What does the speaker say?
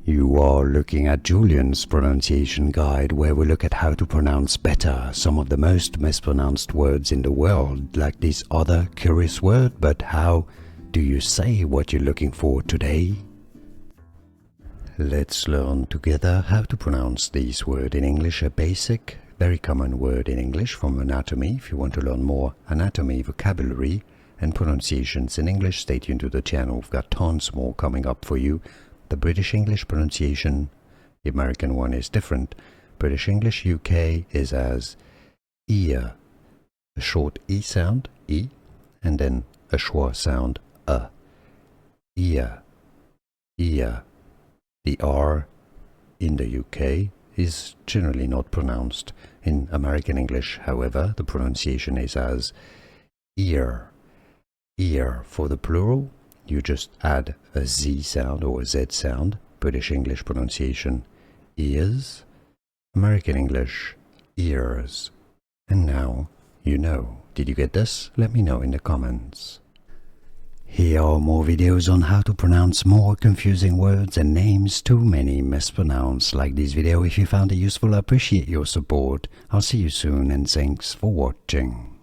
You are looking at Julian's pronunciation guide, where we look at how to pronounce better some of the most mispronounced words in the world, like this other curious word. But how do you say what you're looking for today? Let's learn together how to pronounce this word in English, a basic, very common word in English from anatomy. If you want to learn more anatomy, vocabulary, and pronunciations in English, stay tuned to the channel. We've got tons more coming up for you. The British English pronunciation, the American one is different. British English UK is as ear, a short E sound, E, and then a schwa sound, a. Ear, ear. The R in the UK is generally not pronounced. In American English, however, the pronunciation is as ear. Ear. For the plural, you just add a Z sound or a Z sound. British English pronunciation, ears. American English, ears. And now you know. Did you get this? Let me know in the comments. Here are more videos on how to pronounce more confusing words and names too many mispronounced. Like this video if you found it useful. I appreciate your support. I'll see you soon and thanks for watching.